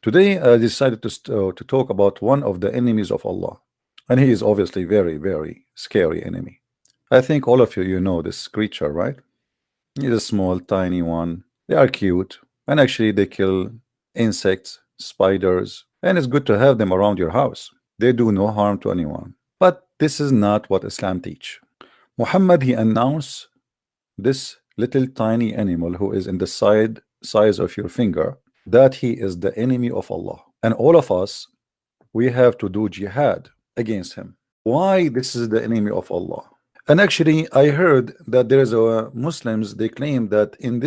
Today I decided to talk about one of the enemies of Allah, and he is obviously very, very scary enemy. I think all of you know this creature, right? He's a small, tiny one. They are cute, and actually they kill insects, spiders, and it's good to have them around your house. They do no harm to anyone. But this is not what Islam teach. Muhammad, he announced this little tiny animal who is in the size of your finger, that he is the enemy of Allah, and all of us, we have to do jihad against him. Why this is the enemy of Allah? And actually I heard that there is a Muslims, they claim that in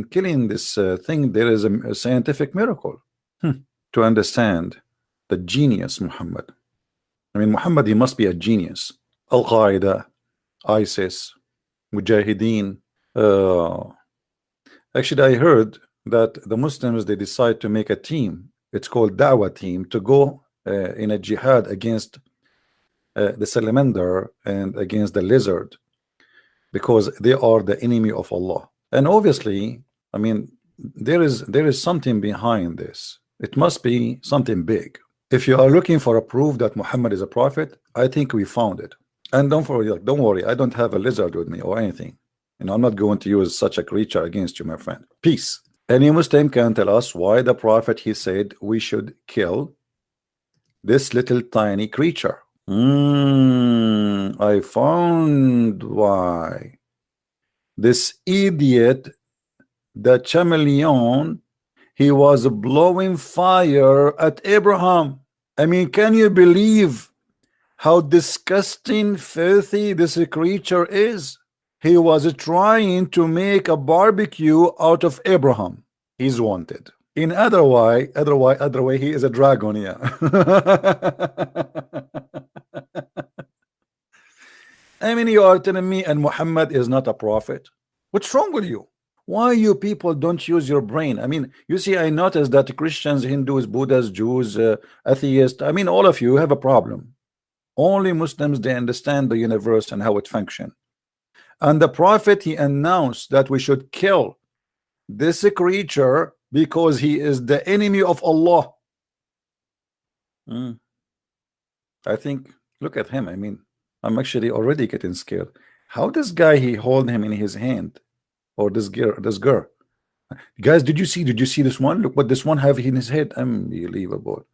killing this thing there is a scientific miracle. To understand the genius Muhammad. I mean, Muhammad, he must be a genius. Al-Qaeda, ISIS, Mujahideen. Actually, I heard that the Muslims, they decide to make a team. It's called Dawah team, to go in a jihad against the salamander and against the lizard, because they are the enemy of Allah. And obviously, I mean, there is something behind this. It must be something big. If you are looking for a proof that Muhammad is a prophet, I think we found it. And don't worry, I don't have a lizard with me or anything. You know, I'm not going to use such a creature against you, my friend. Peace. Any Muslim can tell us why the prophet, he said we should kill this little tiny creature. I found why. This idiot, the chameleon, he was blowing fire at Abraham. I mean, can you believe how disgusting, filthy this creature is? He was trying to make a barbecue out of Abraham. He's wanted. In other way, he is a dragon, yeah. I mean, you are telling me and Muhammad is not a prophet? What's wrong with you? Why you people don't use your brain? I mean, you see, I noticed that Christians, Hindus, Buddhists, Jews, atheists, I mean, all of you have a problem. Only Muslims, they understand the universe and how it functions. And the prophet, he announced that we should kill this creature because he is the enemy of Allah. I think, look at him. I mean, I'm actually already getting scared. How this guy, he hold him in his hand, or this girl. Guys, did you see this one? Look what this one have in his head. Unbelievable.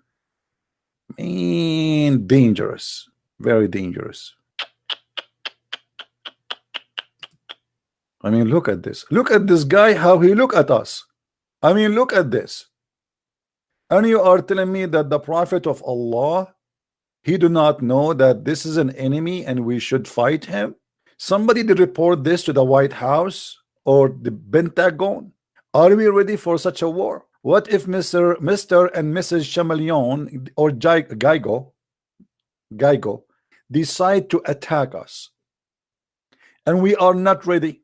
Man, dangerous, very dangerous. I mean, look at this. Look at this guy, how he look at us. I mean, look at this. And you are telling me that the prophet of Allah, he do not know that this is an enemy and we should fight him? Somebody did report this to the White House or the Pentagon. Are we ready for such a war? What if Mr. and Mrs. Chameleon or Geigo decide to attack us and we are not ready?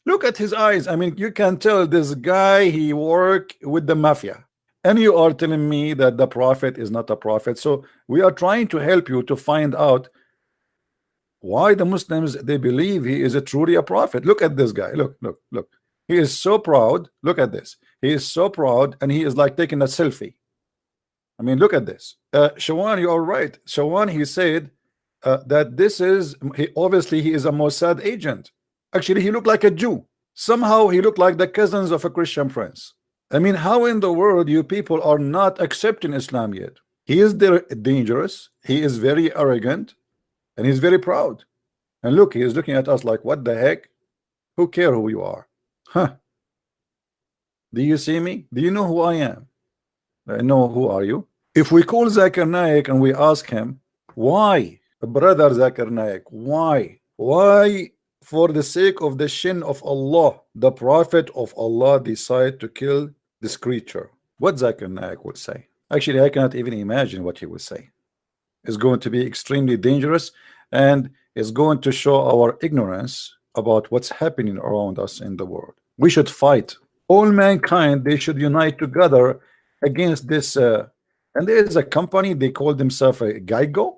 Look at his eyes. I mean, you can tell this guy, he work with the mafia. And you are telling me that the prophet is not a prophet. So we are trying to help you to find out why the Muslims, they believe he is truly a prophet. Look at this guy. Look. He is so proud. Look at this. He is so proud, and he is like taking a selfie. I mean, look at this. Shawan, you are right. Shawan, he said that this is, obviously he is a Mossad agent. Actually, he looked like a Jew. Somehow he looked like the cousins of a Christian prince. I mean, how in the world you people are not accepting Islam yet? He is dangerous. He is very arrogant, and he's very proud. And look, he is looking at us like, what the heck? Who care who you are? Huh? Do you see me? Do you know who I am? I know who are you. If we call Zakir Naik and we ask him, why, brother Zakir Naik, why for the sake of the shin of Allah, the prophet of Allah decide to kill this creature? What Zakir Naik would say? Actually, I cannot even imagine what he would say. It's going to be extremely dangerous, and it's going to show our ignorance about what's happening around us in the world. We should fight. All mankind, they should unite together against this. And there is a company, they call themselves a Geigo,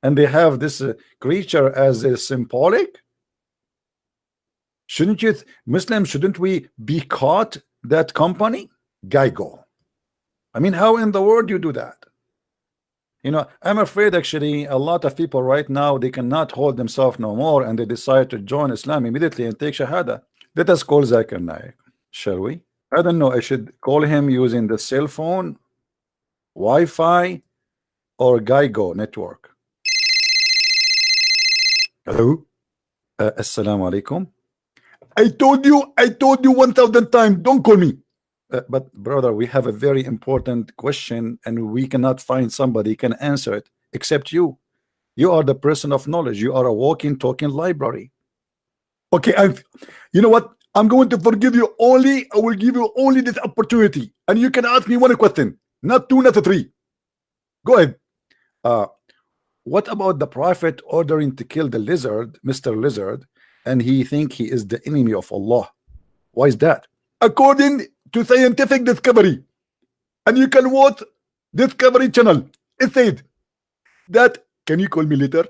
and they have this creature as a symbolic. Shouldn't you, Muslims, shouldn't we boycott that company? Geigo. I mean, how in the world you do that? You know, I'm afraid actually a lot of people right now, they cannot hold themselves no more, and they decide to join Islam immediately and take Shahada. Let us call Zakir Naik, shall we? I don't know, I should call him using the cell phone, Wi-Fi, or Geico network. Hello? Assalamu alaikum. I told you 1,000 times, don't call me. But brother, we have a very important question, and we cannot find somebody can answer it except you. You are the person of knowledge. You are a walking, talking library. Okay, you know what? I'm going to forgive you only. I will give you only this opportunity, and you can ask me one question, not two, not three. Go ahead. What about the prophet ordering to kill the lizard, Mr. Lizard, and he think he is the enemy of Allah? Why is that? According to scientific discovery, and you can watch Discovery Channel, it said that. Can you call me later?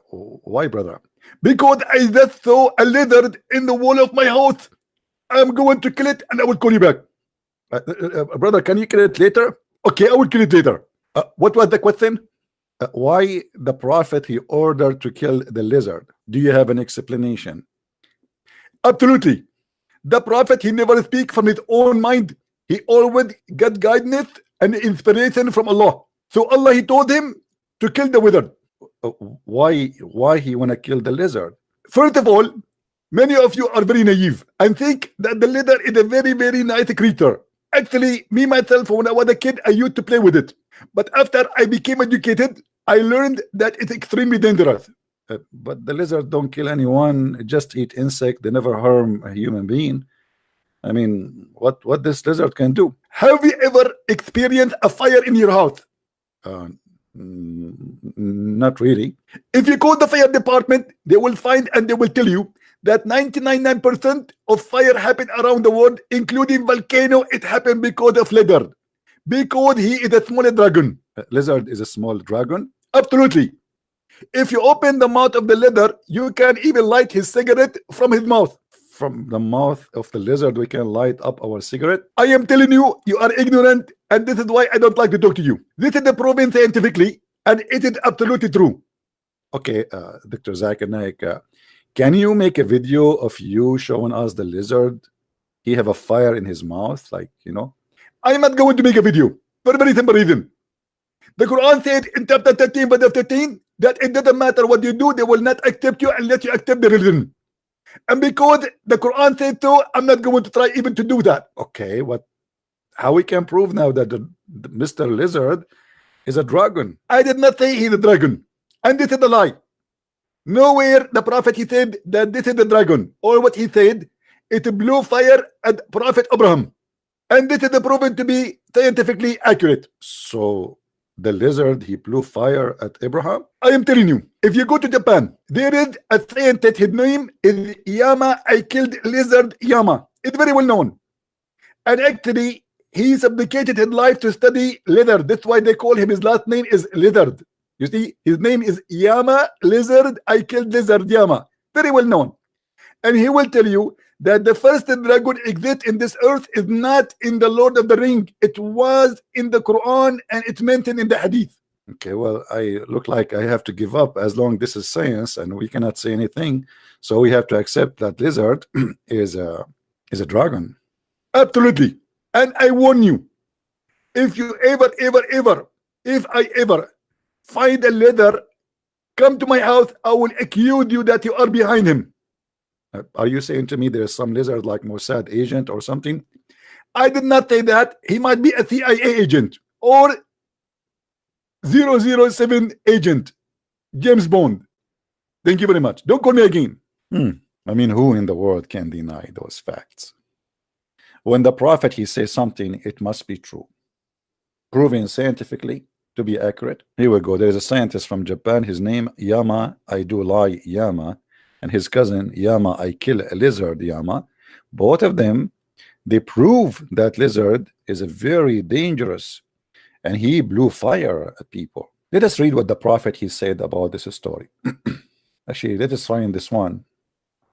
Why, brother? Because I just saw a lizard in the wall of my house. I'm going to kill it, and I will call you back. Brother, can you kill it later? Okay, I will kill it later. What was the question? Why the prophet he ordered to kill the lizard? Do you have an explanation? Absolutely. The prophet, he never speak from his own mind. He always get guidance and inspiration from Allah. So Allah, he told him to kill the lizard. Why he wanna kill the lizard? First of all, many of you are very naive and think that the lizard is a very, very nice creature. Actually, me myself, when I was a kid, I used to play with it. But after I became educated, I learned that it's extremely dangerous. But the lizard don't kill anyone, just eat insect. They never harm a human being. I mean, what this lizard can do? Have you ever experienced a fire in your house? Not really. If you call the fire department, they will find and they will tell you that 99% of fire happen around the world, including volcano. It happened because of lizard, because he is a small dragon. Lizard is a small dragon. Absolutely. If you open the mouth of the lizard, you can even light his cigarette from his mouth. From the mouth of the lizard, we can light up our cigarette. I am telling you, you are ignorant, and this is why I don't like to talk to you. This is the proven scientifically, and it is absolutely true. Okay, Dr. Zakir Naik, can you make a video of you showing us the lizard? He have a fire in his mouth, like, you know. I am not going to make a video for a very simple reason. The Quran said in chapter 13, verse 13, that it doesn't matter what you do, they will not accept you unless you accept the religion. And because the Quran said so, I'm not going to try even to do that. Okay, how we can prove now that the Mr. Lizard is a dragon? I did not say he's a dragon, and this is a lie. Nowhere the prophet he said that this is the dragon. Or what he said, it blew fire at Prophet Abraham, and this is proven to be scientifically accurate. So the lizard, he blew fire at Abraham? I am telling you, if you go to Japan, there is a scientist, his name is Yama. I killed lizard Yama. It's very well known. And actually, he supplicated his life to study lizard. That's why they call him, his last name is Lizard. You see, his name is Yama, lizard. I killed lizard Yama. Very well known. And he will tell you that the first dragon exist in this earth is not in the Lord of the Ring. It was in the Quran, and it's mentioned in the Hadith. Okay, well, I look like I have to give up as long this is science and we cannot say anything. So we have to accept that lizard is a dragon. Absolutely. And I warn you, if you if I ever find a lizard, come to my house, I will accuse you that you are behind him. Are you saying to me there's some lizard like Mossad agent or something? I did not say that. He might be a CIA agent or 007 agent, James Bond. Thank you very much. Don't call me again. I mean, who in the world can deny those facts? When the prophet he says something, it must be true, proven scientifically to be accurate. Here we go. There is a scientist from Japan. His name Yama. I do lie Yama. And his cousin Yama, I kill a lizard Yama. Both of them, they prove that lizard is a very dangerous, and he blew fire at people. Let us read what the prophet he said about this story. Actually, let us find this one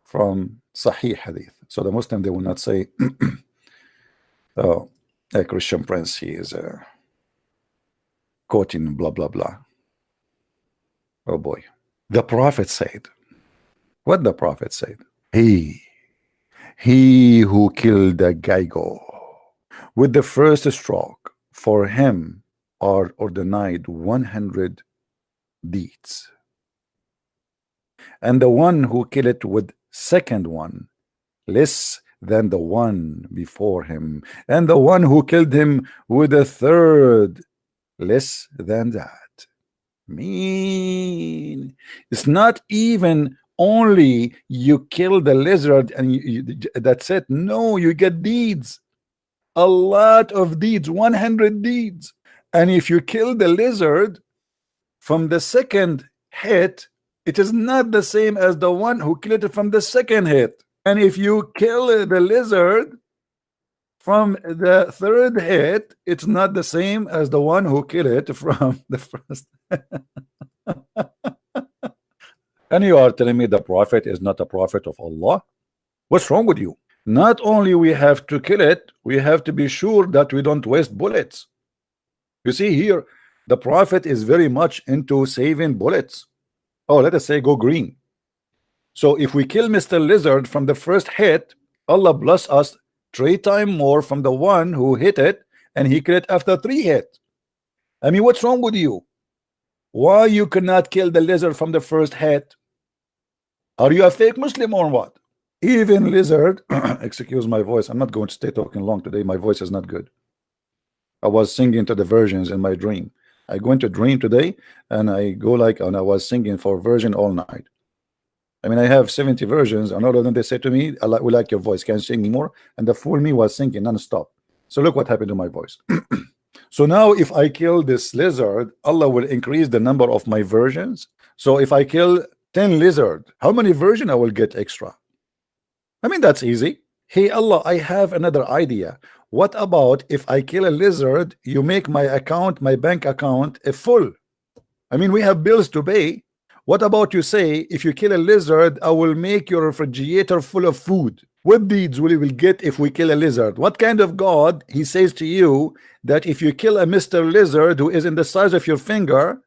from Sahih Hadith, so the Muslim they will not say a Christian prince, he is quoting blah blah blah. Oh boy. The prophet said, what the prophet said? He who killed a gecko with the first stroke, for him are denied 100 deeds, and the one who killed it with second one less than the one before him, and the one who killed him with a third less than that. Mean, it's not even only you kill the lizard and that's it. No, you get deeds, a lot of deeds, 100 deeds. And if you kill the lizard from the second hit, it is not the same as the one who killed it from the second hit. And if you kill the lizard from the third hit, it's not the same as the one who killed it from the first. And you are telling me the prophet is not a prophet of Allah? What's wrong with you? Not only we have to kill it, we have to be sure that we don't waste bullets. You see here, the prophet is very much into saving bullets. Oh, let us say go green. So if we kill Mr. Lizard from the first hit, Allah bless us 3 times more from the one who hit it, and he killed it after 3 hits. I mean, what's wrong with you? Why you cannot kill the lizard from the first hit? Are you a fake Muslim or what? Even lizard, excuse my voice, I'm not going to stay talking long today, my voice is not good. I was singing to the versions in my dream. I go into dream today and I go like, and I was singing for version all night. I mean, I have 70 versions, and all of them they say to me, we like your voice, can you sing more? And the fool me was singing non-stop. So look what happened to my voice. So now if I kill this lizard, Allah will increase the number of my versions. So if I kill 10 lizard, how many versions I will get extra? I mean, that's easy. Hey Allah, I have another idea. What about if I kill a lizard, you make my account, my bank account, a full? I mean, we have bills to pay. What about you say, if you kill a lizard, I will make your refrigerator full of food? What deeds will we get if we kill a lizard? What kind of God he says to you that if you kill a Mr. Lizard who is in the size of your finger,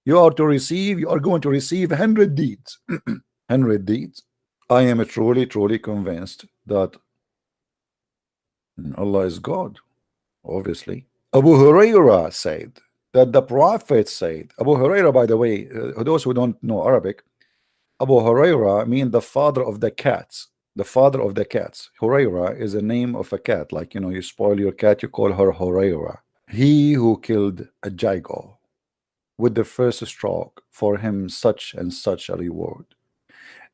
you are going to receive 100 deeds. 100 deeds. I am truly convinced that Allah is God, obviously. Abu Huraira said that the Prophet said, Abu Huraira, by the way, those who don't know Arabic, Abu Huraira means the father of the cats. The father of the cats. Huraira is a name of a cat. Like, you know, you spoil your cat, you call her Huraira. He who killed a gecko with the first stroke, for him such and such a reward.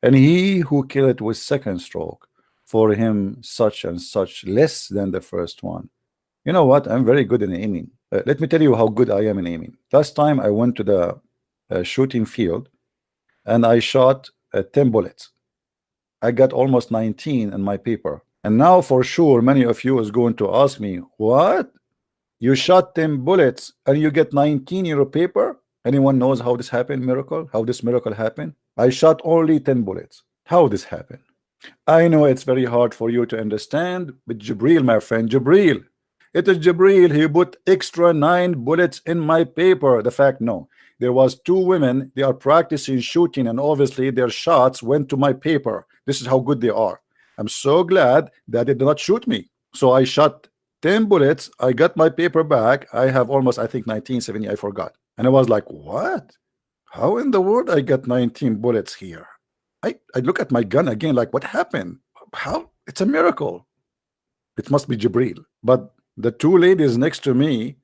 And he who killed it with second stroke, for him such and such less than the first one. You know what? I'm very good in aiming. Let me tell you how good I am in aiming. Last time I went to the shooting field and I shot 10 bullets. I got almost 19 in my paper. And now for sure many of you is going to ask me, what? You shot 10 bullets and you get 19 in your paper? Anyone knows how this happened, miracle? How this miracle happened? I shot only 10 bullets. How this happened? I know it's very hard for you to understand, but Jibril, my friend, Jibril. It is Jibril. He put extra 9 bullets in my paper. The fact, no. There was 2 women. They are practicing shooting, and obviously their shots went to my paper. This is how good they are. I'm so glad that they did not shoot me. So I shot 10 bullets. I got my paper back. I have almost, I think, 1970. I forgot. And I was like, what? How in the world I got 19 bullets here? I look at my gun again, like, what happened? How? It's a miracle. It must be Jibril. But the 2 ladies next to me,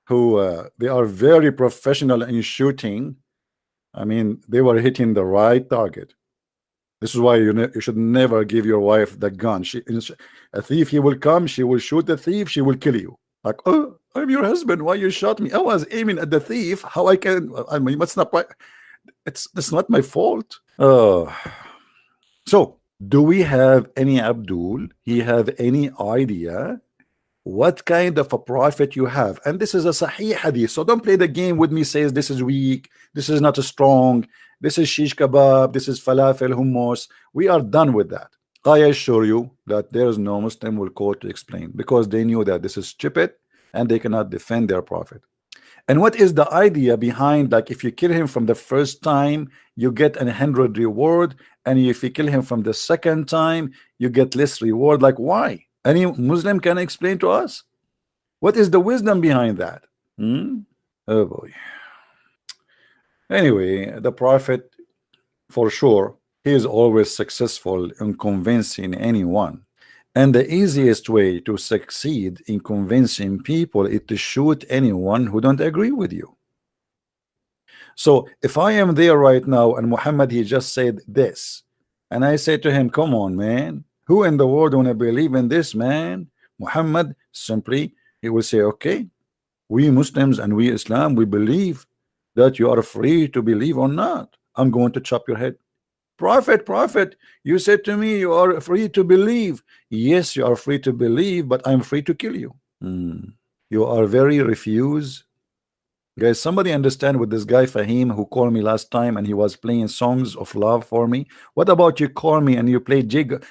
who they are very professional in shooting. I mean, they were hitting the right target. This is why you should never give your wife the gun. A thief, he will come, she will shoot the thief, she will kill you. Like, oh, I'm your husband, why you shot me? I was aiming at the thief. How I can? I mean, that's not right. It's not my fault. So do we have any Abdul? He have any idea what kind of a prophet you have? And this is a Sahih hadith, so don't play the game with me. Says this is weak, this is not strong, this is shish kebab, this is falafel hummus. We are done with that. I assure you that there is no Muslim will quote to explain, because they knew that this is stupid and they cannot defend their prophet. And what is the idea behind, like, if you kill him from the first time you get 100 reward, and if you kill him from the second time you get less reward? Like, why? Any Muslim can explain to us what is the wisdom behind that? Oh boy. Anyway, the prophet, for sure, he is always successful in convincing anyone, and the easiest way to succeed in convincing people is to shoot anyone who don't agree with you. So if I am there right now and Muhammad, he just said this, and I say to him, come on man, who in the world wanna believe in this, man? Muhammad simply, he will say, okay, we Muslims and we Islam, we believe that you are free to believe or not. I'm going to chop your head. Prophet, you said to me you are free to believe. Yes, you are free to believe, but I'm free to kill you. You are very refuse. Guys, somebody understand with this guy Fahim who called me last time and he was playing songs of love for me. What about you call me and you play Geigo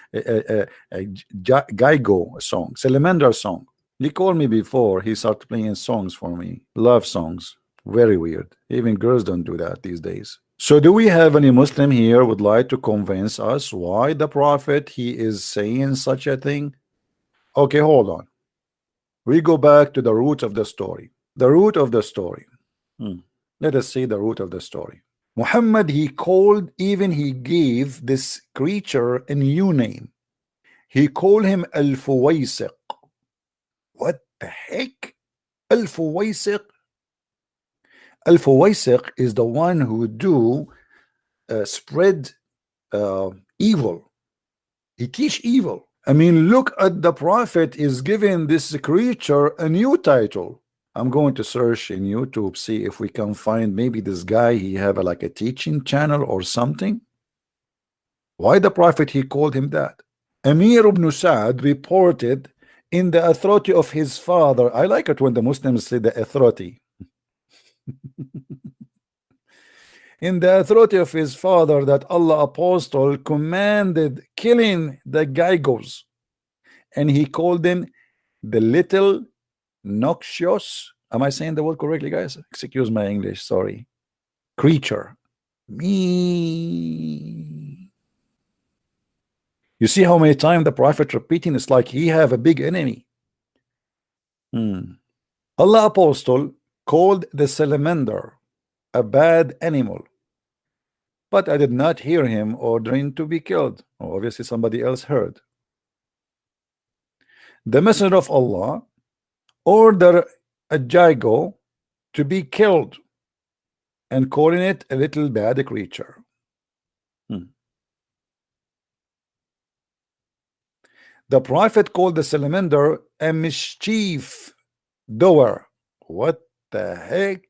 song, Salamander song? He called me before he started playing songs for me, love songs. Very weird. Even girls don't do that these days. So do we have any Muslim here would like to convince us why the prophet he is saying such a thing? Okay, hold on. We go back to the root of the story. The root of the story. Let us see the root of the story. Muhammad, he called, even he gave this creature a new name. He called him Al-Fuwaysiq. What the heck? Al-Fuwaysiq? Al-Fuwaysiq is the one who do spread evil. He teach evil. I mean, look at the prophet is giving this creature a new title. I'm going to search in YouTube, see if we can find maybe this guy, he have like a teaching channel or something. Why the prophet he called him that? Amir ibn Sa'd reported in the authority of his father. I like it when the Muslims say the authority. In the authority of his father that Allah apostle commanded killing the geckos, and he called them the little noxious, am I saying the word correctly, guys? Excuse my English, sorry. Creature. Me. You see how many times the prophet repeating? It's like he have a big enemy. Allah apostle called the salamander a bad animal, but I did not hear him ordering to be killed. Obviously somebody else heard. The messenger of Allah ordered a gecko to be killed and calling it a little bad creature. The prophet called the salamander a mischief doer. What the heck?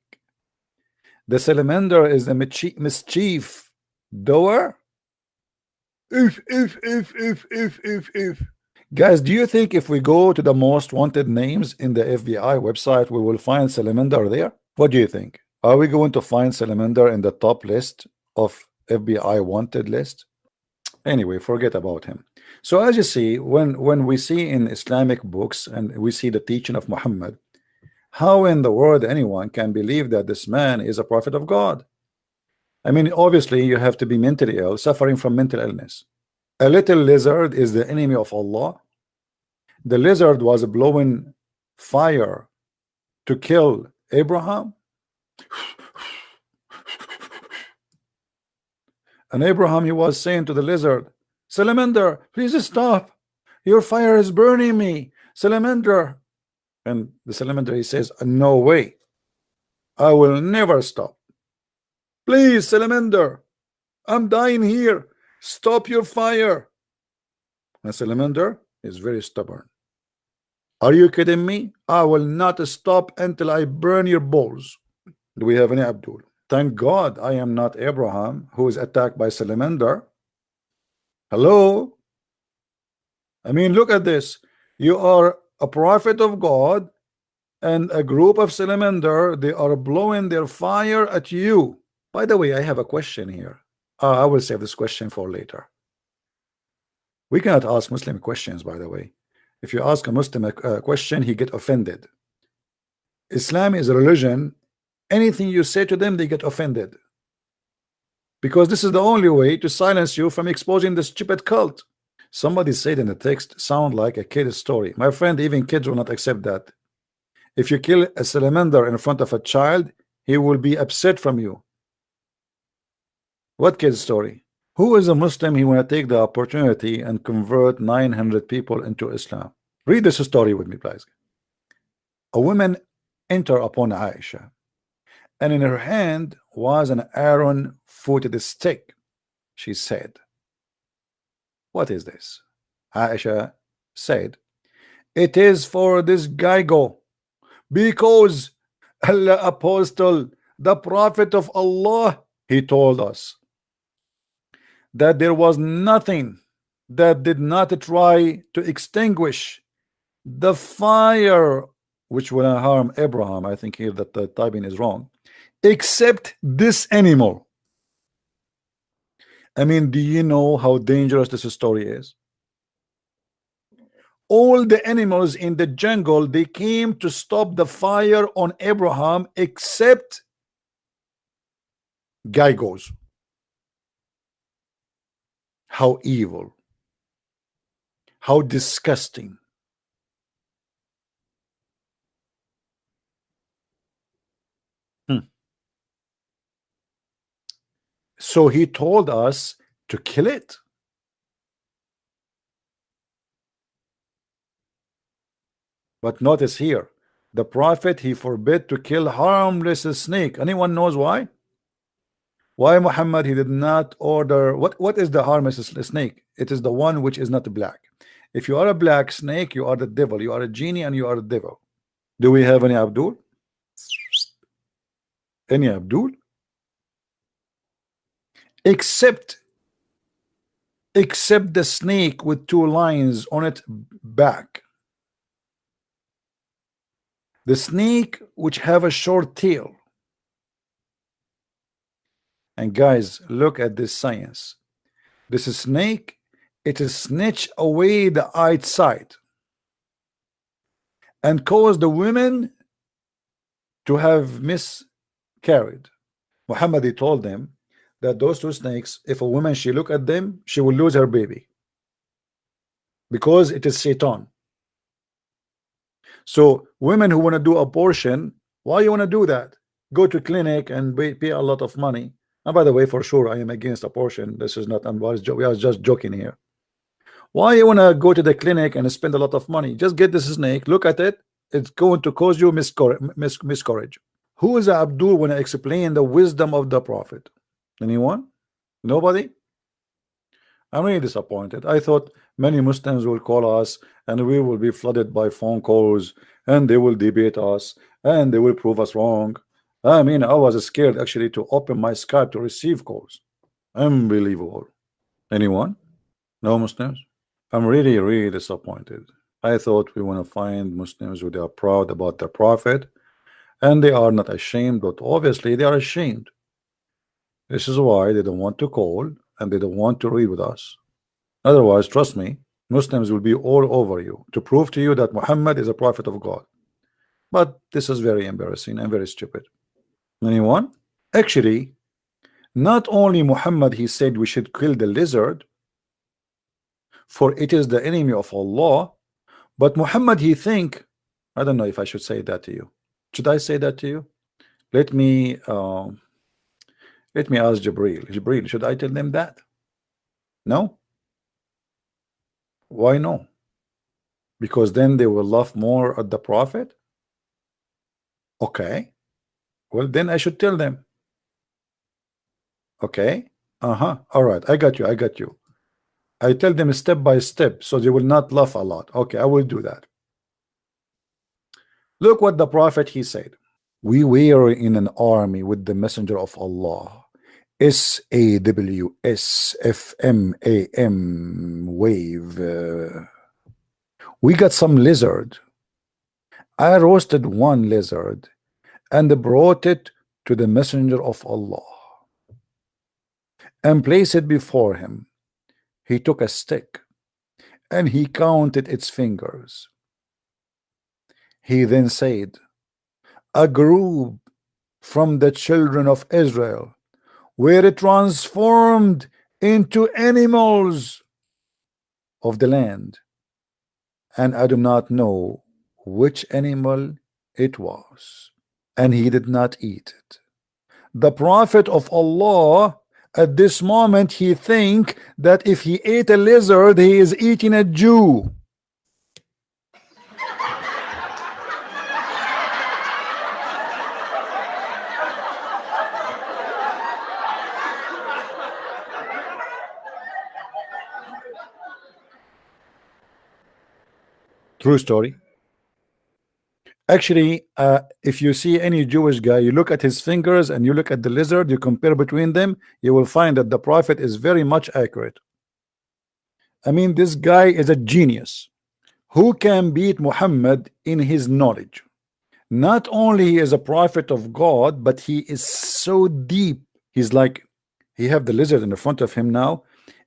The salamander is a mischief doer? If. Guys, do you think if we go to the most wanted names in the FBI website, we will find salamander there? What do you think? Are we going to find salamander in the top list of FBI wanted list? Anyway, forget about him. So as you see, when we see in Islamic books and we see the teaching of Muhammad, how in the world anyone can believe that this man is a prophet of God? I mean, obviously you have to be mentally ill, suffering from mental illness. A little lizard is the enemy of Allah. The lizard was blowing fire to kill Abraham. And Abraham, he was saying to the lizard, salamander, please stop. Your fire is burning me. Salamander. And the salamander, he says, no way. I will never stop. Please, salamander, I'm dying here. Stop your fire. And salamander is very stubborn. Are you kidding me? I will not stop until I burn your balls. Do we have any Abdul? Thank God I am not Abraham, who is attacked by salamander. Hello? I mean, look at this. You are a prophet of God, and a group of salamander, they are blowing their fire at you. By the way, I have a question here. I will save this question for later. We cannot ask Muslim questions, by the way. If you ask a Muslim a question, he get offended. Islam is a religion. Anything you say to them, they get offended, because this is the only way to silence you from exposing the stupid cult. Somebody said in the text, sound like a kid's story. My friend, even kids will not accept that. If you kill a salamander in front of a child, he will be upset from you. What kid's story? Who is a Muslim he want to take the opportunity and convert 900 people into Islam? Read this story with me, please. A woman entered upon Aisha, and in her hand was an iron-footed stick. She said, "What is this?" Aisha said, "It is for this gecko, because Allah Apostle, the Prophet of Allah, he told us that there was nothing that did not try to extinguish the fire which will harm Abraham." I think here that the typing is wrong. "Except this animal." I mean, do you know how dangerous this story is? All the animals in the jungle, they came to stop the fire on Abraham, except geckos. How evil, how disgusting. So he told us to kill it. But notice here, the Prophet, he forbid to kill harmless snake. Anyone knows why? Why Muhammad, he did not order, what is the harmless snake? It is the one which is not black. If you are a black snake, you are the devil. You are a genie and you are the devil. Do we have any Abdul? Any Abdul? Except the snake with two lines on its back. The snake which have a short tail. And guys, look at this science. This snake, it is snatch away the eyesight and cause the women to have miscarried. Muhammad, he told them that those two snakes, if a woman she look at them, she will lose her baby, because it is Shaitan. So women who want to do abortion, why you want to do that? Go to clinic and pay a lot of money. And by the way, for sure, I am against abortion. This is not unwise. We are just joking here. Why you want to go to the clinic and spend a lot of money? Just get this snake, look at it. It's going to cause you miscarriage. Who is Abdul when I explain the wisdom of the Prophet? Anyone? Nobody? I'm really disappointed. I thought many Muslims will call us and we will be flooded by phone calls and they will debate us and they will prove us wrong. I mean, I was scared actually to open my Skype to receive calls. Unbelievable. Anyone? No Muslims? I'm really disappointed. I thought we want to find Muslims who they are proud about their Prophet and they are not ashamed, but obviously they are ashamed. This is why they don't want to call and they don't want to read with us. Otherwise, trust me, Muslims will be all over you to prove to you that Muhammad is a prophet of God. But this is very embarrassing and very stupid. Anyone? Actually, not only Muhammad, he said we should kill the lizard, for it is the enemy of Allah, but Muhammad, he think, I don't know if I should say that to you. Should I say that to you? Let me ask Jibril. Jibril, should I tell them that? No? Why no? Because then they will laugh more at the Prophet? Okay. Well, then I should tell them. Okay. All right. I got you. I tell them step by step so they will not laugh a lot. Okay, I will do that. Look what the Prophet, he said. We were in an army with the Messenger of Allah. SAWSFMAM wave. We got some lizard. I roasted one lizard and brought it to the Messenger of Allah and placed it before him. He took a stick and he counted its fingers. He then said, a group from the children of Israel were transformed into animals of the land, and I do not know which animal it was, and he did not eat it. The Prophet of Allah at this moment, he think that if he ate a lizard, he is eating a Jew. True story. Actually, if you see any Jewish guy, you look at his fingers and you look at the lizard, you compare between them, you will find that the Prophet is very much accurate. I mean, this guy is a genius. Who can beat Muhammad in his knowledge? Not only he is a prophet of God, but he is so deep. He's like, he have the lizard in the front of him now,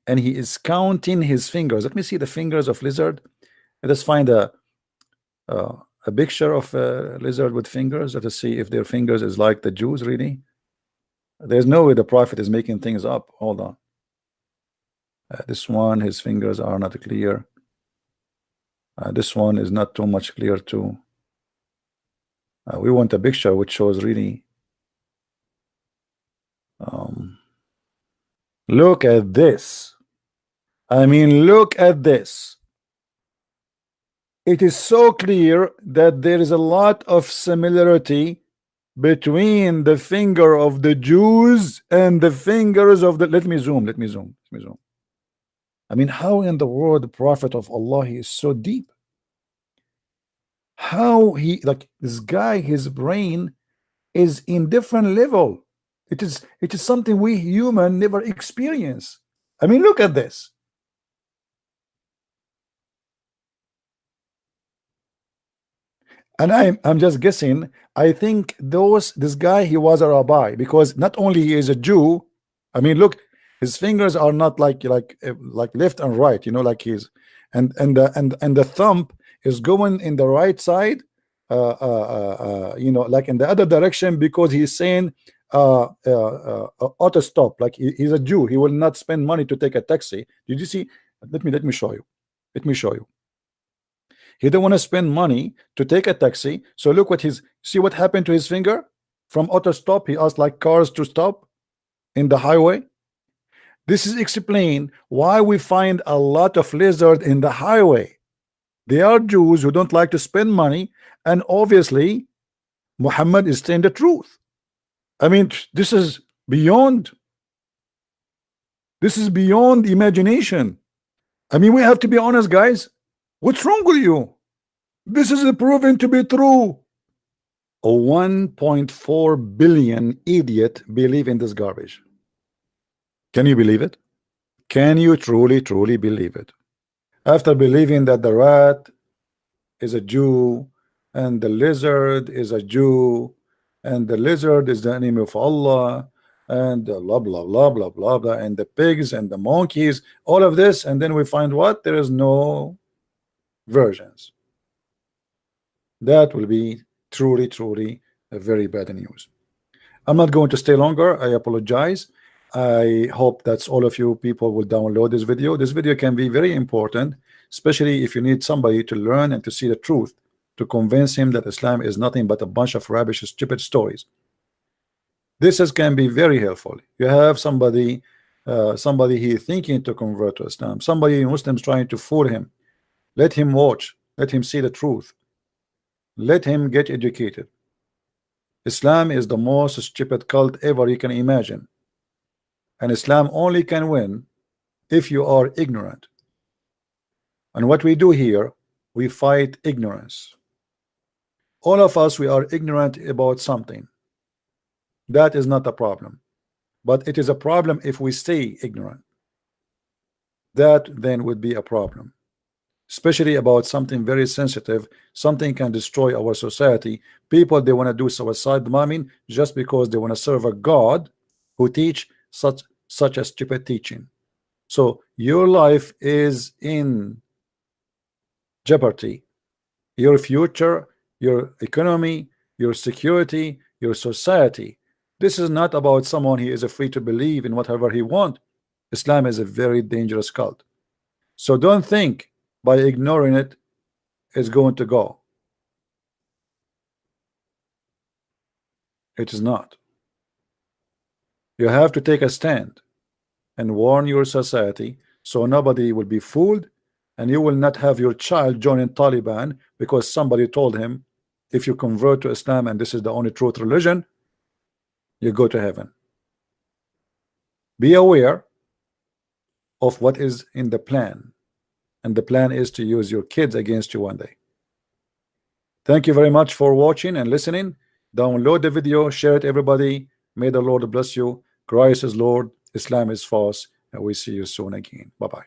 and he is counting his fingers. Let me see the fingers of lizard. Let us find a picture of a lizard with fingers. Let us see if their fingers is like the Jews really. There's no way the prophet is making things up. Hold on. This one, his fingers are not clear. This one is not too much clear too. We want a picture which shows really. Look at this. I mean, look at this. It is so clear that there is a lot of similarity between the finger of the Jews and the fingers of the. Let me zoom. I mean, how in the world the Prophet of Allah, he is so deep? How he, like this guy, his brain is in different level. It is something we human never experience. I mean, look at this. And I'm just guessing. I think this guy, he was a rabbi, because not only he is a Jew. I mean, look, his fingers are not like left and right, you know, like he's and the thumb is going in the right side, you know, like in the other direction, because he's saying auto stop. Like he's a Jew, he will not spend money to take a taxi. Did you see? Let me show you. He don't want to spend money to take a taxi. So look what see what happened to his finger from auto stop. He asked like cars to stop in the highway. This is explain why we find a lot of lizard in the highway. They are Jews who don't like to spend money, and obviously Muhammad is saying the truth. I mean, this is beyond imagination. I mean, we have to be honest, guys. What's wrong with you? This is proven to be true. A 1.4 billion idiot believe in this garbage. Can you believe it? Can you truly believe it? After believing that the rat is a Jew and the lizard is a Jew and the lizard is the enemy of Allah and blah blah blah blah blah blah, and the pigs and the monkeys, all of this, and then we find what? There is no versions. That will be truly a very bad news. I'm not going to stay longer. I apologize. I hope that all of you people will download this video. This video can be very important, especially if you need somebody to learn and to see the truth, to convince him that Islam is nothing but a bunch of rubbish, stupid stories. This can be very helpful. You have somebody he thinking to convert to Islam, somebody Muslims trying to fool him. Let him watch, let him see the truth, let him get educated. Islam is the most stupid cult ever you can imagine, and Islam only can win if you are ignorant. And what we do here, we fight ignorance. All of us, we are ignorant about something. That is not a problem, but it is a problem if we stay ignorant. That then would be a problem, especially about something very sensitive. Something can destroy our society. People, they want to do suicide bombing just because they want to serve a God who teach such a stupid teaching. So your life is in jeopardy your future, your economy, your security, your society. This is not about someone he is free to believe in whatever he wants. Islam is a very dangerous cult. So don't think by ignoring it it's going to go. It is not. You have to take a stand and warn your society so nobody will be fooled, and you will not have your child joining Taliban because somebody told him if you convert to Islam and this is the only truth religion, you go to heaven. Be aware of what is in the plan, and the plan is to use your kids against you one day. Thank you very much for watching and listening. Download the video, share it everybody. May the Lord bless you. Christ is Lord, Islam is false, and we see you soon again. Bye-bye.